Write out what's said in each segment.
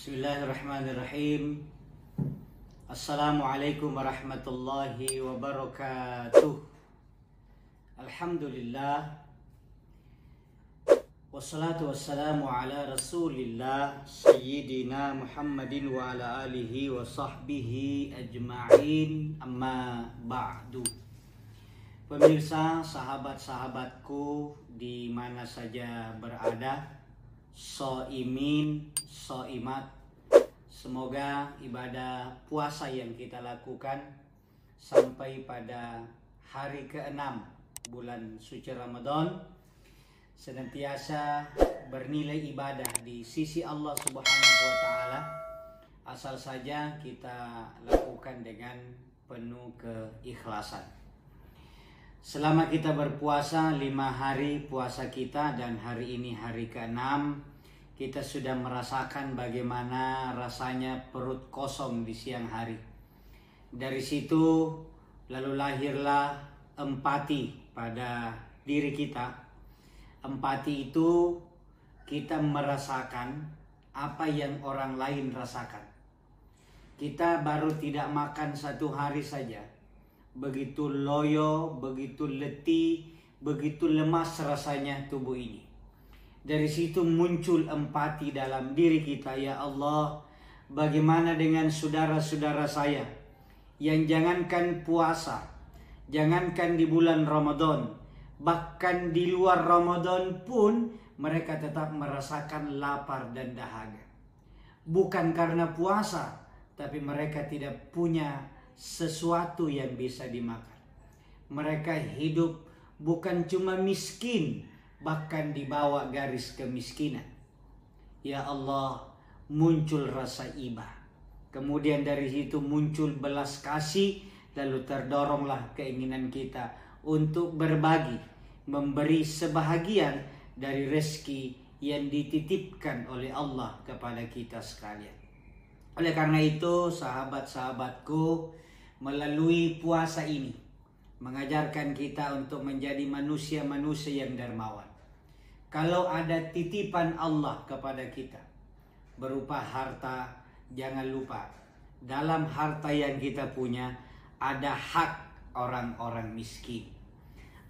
Bismillahirrahmanirrahim. Assalamualaikum warahmatullahi wabarakatuh. Alhamdulillah. Wassalatu wassalamu ala rasulillah Sayyidina Muhammadin wa ala alihi wa sahbihi ajma'in, amma ba'du. Pemirsa, sahabat-sahabatku di mana saja berada, Shaimin, shaimat, semoga ibadah puasa yang kita lakukan sampai pada hari ke-6 bulan suci Ramadan senantiasa bernilai ibadah di sisi Allah Subhanahu wa Ta'ala, asal saja kita lakukan dengan penuh keikhlasan. Selama kita berpuasa 5 hari puasa kita, dan hari ini hari ke-6, kita sudah merasakan bagaimana rasanya perut kosong di siang hari. Dari situ lalu lahirlah empati pada diri kita. Empati itu kita merasakan apa yang orang lain rasakan. Kita baru tidak makan 1 hari saja, begitu loyo, begitu letih, begitu lemas rasanya tubuh ini. Dari situ muncul empati dalam diri kita. Ya Allah, bagaimana dengan saudara-saudara saya yang jangankan puasa, jangankan di bulan Ramadan, bahkan di luar Ramadan pun mereka tetap merasakan lapar dan dahaga. Bukan karena puasa, tapi mereka tidak punya sesuatu yang bisa dimakan. Mereka hidup bukan cuma miskin, bahkan di bawah garis kemiskinan. Ya Allah, muncul rasa iba. Kemudian dari situ muncul belas kasih, lalu terdoronglah keinginan kita untuk berbagi, memberi sebahagian dari rezeki yang dititipkan oleh Allah kepada kita sekalian. Oleh karena itu, sahabat-sahabatku, melalui puasa ini mengajarkan kita untuk menjadi manusia-manusia yang dermawan. Kalau ada titipan Allah kepada kita berupa harta, jangan lupa dalam harta yang kita punya ada hak orang-orang miskin,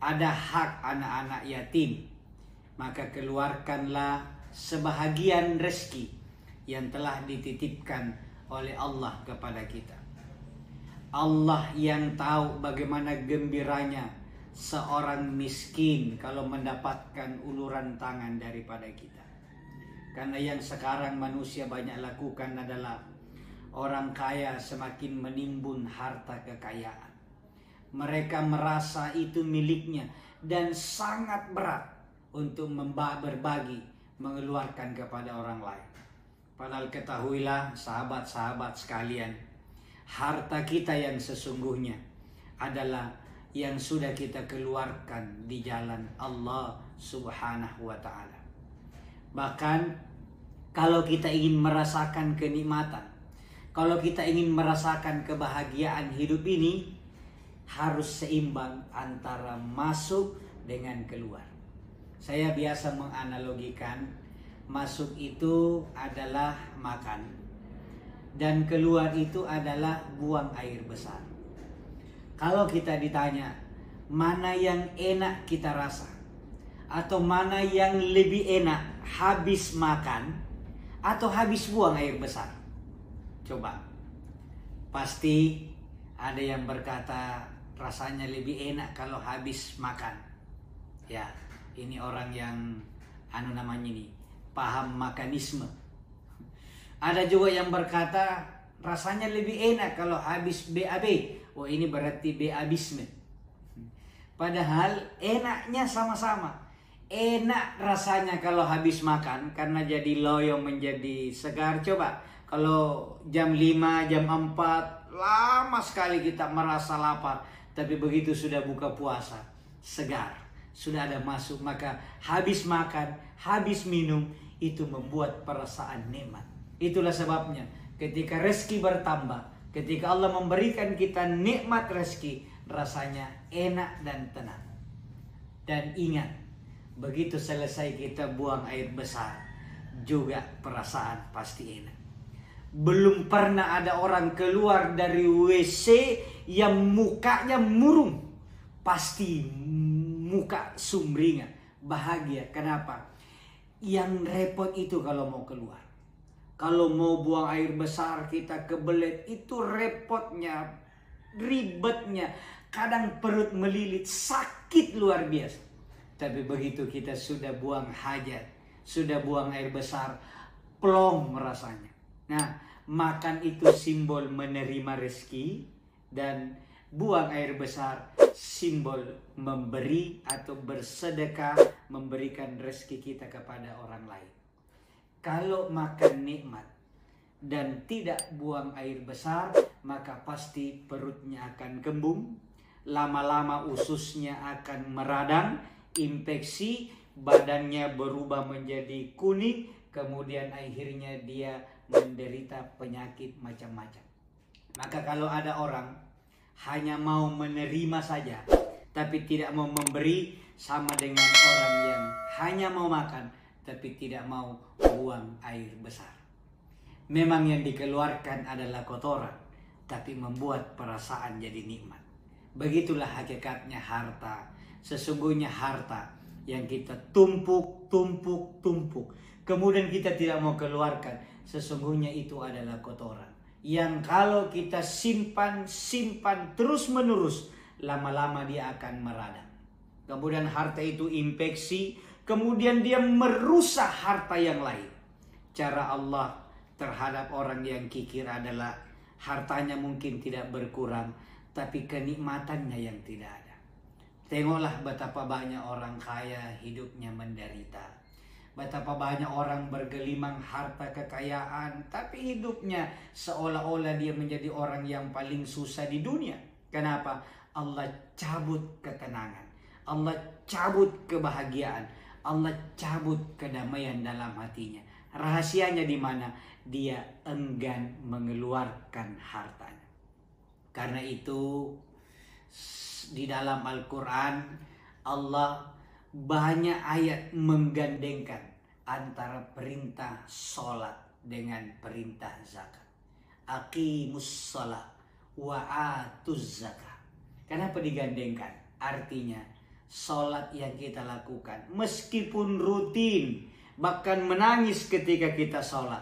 ada hak anak-anak yatim. Maka keluarkanlah sebahagian rezeki yang telah dititipkan oleh Allah kepada kita. Allah yang tahu bagaimana gembiranya seorang miskin kalau mendapatkan uluran tangan daripada kita. Karena yang sekarang manusia banyak lakukan adalah orang kaya semakin menimbun harta kekayaan. Mereka merasa itu miliknya dan sangat berat untuk berbagi, mengeluarkan kepada orang lain. Padahal ketahuilah sahabat-sahabat sekalian, harta kita yang sesungguhnya adalah yang sudah kita keluarkan di jalan Allah Subhanahu wa Ta'ala. Bahkan kalau kita ingin merasakan kenikmatan, kalau kita ingin merasakan kebahagiaan hidup ini, harus seimbang antara masuk dengan keluar. Saya biasa menganalogikan, masuk itu adalah makan, dan keluar itu adalah buang air besar. Kalau kita ditanya mana yang enak kita rasa, atau mana yang lebih enak, habis makan atau habis buang air besar? Coba, pasti ada yang berkata rasanya lebih enak kalau habis makan. Ya, ini orang yang paham makanisme. Ada juga yang berkata rasanya lebih enak kalau habis BAB. Oh, ini berarti BABisme. Padahal enaknya sama-sama. Enak rasanya kalau habis makan karena jadi loyo, menjadi segar. Coba kalau jam 5, jam 4 lama sekali kita merasa lapar, tapi begitu sudah buka puasa, segar, sudah ada masuk, maka habis makan, habis minum, itu membuat perasaan nikmat. Itulah sebabnya ketika rezeki bertambah, ketika Allah memberikan kita nikmat rezeki, rasanya enak dan tenang. Dan ingat, begitu selesai kita buang air besar, juga perasaan pasti enak. Belum pernah ada orang keluar dari WC yang mukanya murung. Pasti muka sumringah, bahagia. Kenapa? Yang repot itu kalau mau keluar. Kalau mau buang air besar kita kebelet, itu repotnya, ribetnya. Kadang perut melilit, sakit luar biasa. Tapi begitu kita sudah buang hajat, sudah buang air besar, plong rasanya. Nah, makan itu simbol menerima rezeki, dan buang air besar simbol memberi atau bersedekah, memberikan rezeki kita kepada orang lain. Kalau makan nikmat dan tidak buang air besar, maka pasti perutnya akan kembung, lama-lama ususnya akan meradang, infeksi, badannya berubah menjadi kuning, kemudian akhirnya dia menderita penyakit macam-macam. Maka kalau ada orang hanya mau menerima saja, tapi tidak mau memberi, sama dengan orang yang hanya mau makan, tapi tidak mau buang air besar. Memang yang dikeluarkan adalah kotoran, tapi membuat perasaan jadi nikmat. Begitulah hakikatnya harta. Sesungguhnya harta yang kita tumpuk, kemudian kita tidak mau keluarkan, sesungguhnya itu adalah kotoran. Yang kalau kita simpan terus menerus, lama-lama dia akan meradang. Kemudian harta itu infeksi, kemudian dia merusak harta yang lain. Cara Allah terhadap orang yang kikir adalah hartanya mungkin tidak berkurang, tapi kenikmatannya yang tidak ada. Tengoklah betapa banyak orang kaya hidupnya menderita. Betapa banyak orang bergelimang harta kekayaan, tapi hidupnya seolah-olah dia menjadi orang yang paling susah di dunia. Kenapa? Allah cabut ketenangan, Allah cabut kebahagiaan, Allah cabut kedamaian dalam hatinya. Rahasianya di mana? Dia enggan mengeluarkan hartanya. Karena itu di dalam Al-Quran Allah banyak ayat menggandengkan antara perintah sholat dengan perintah zakat. Aqimus sholat wa atuz zakat. Kenapa digandengkan? Artinya sholat yang kita lakukan meskipun rutin, bahkan menangis ketika kita sholat,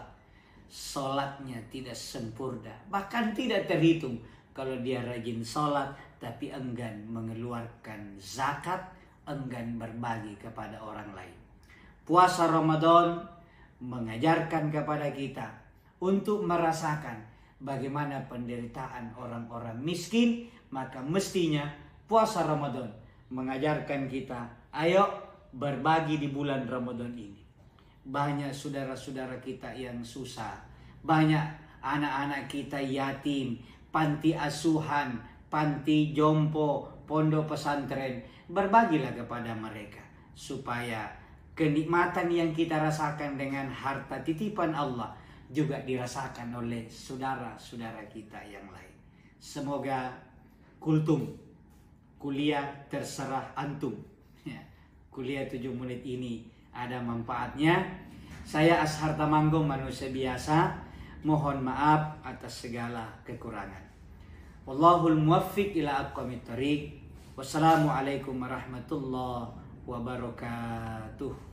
sholatnya tidak sempurna, bahkan tidak terhitung kalau dia rajin sholat tapi enggan mengeluarkan zakat, enggan berbagi kepada orang lain. Puasa Ramadan mengajarkan kepada kita untuk merasakan bagaimana penderitaan orang-orang miskin. Maka mestinya puasa Ramadan mengajarkan kita, ayo berbagi di bulan Ramadan ini. Banyak saudara-saudara kita yang susah, banyak anak-anak kita yatim, panti asuhan, panti jompo, pondok pesantren. Berbagilah kepada mereka supaya kenikmatan yang kita rasakan dengan harta titipan Allah juga dirasakan oleh saudara-saudara kita yang lain. Semoga kultum, kuliah terserah antum, ya, kuliah 7 menit ini ada manfaatnya. Saya Ashar Tamanggung, manusia biasa, mohon maaf atas segala kekurangan. Wallahul muwaffiq ila aqwamit thoriq. Wassalamualaikum warahmatullahi wabarakatuh.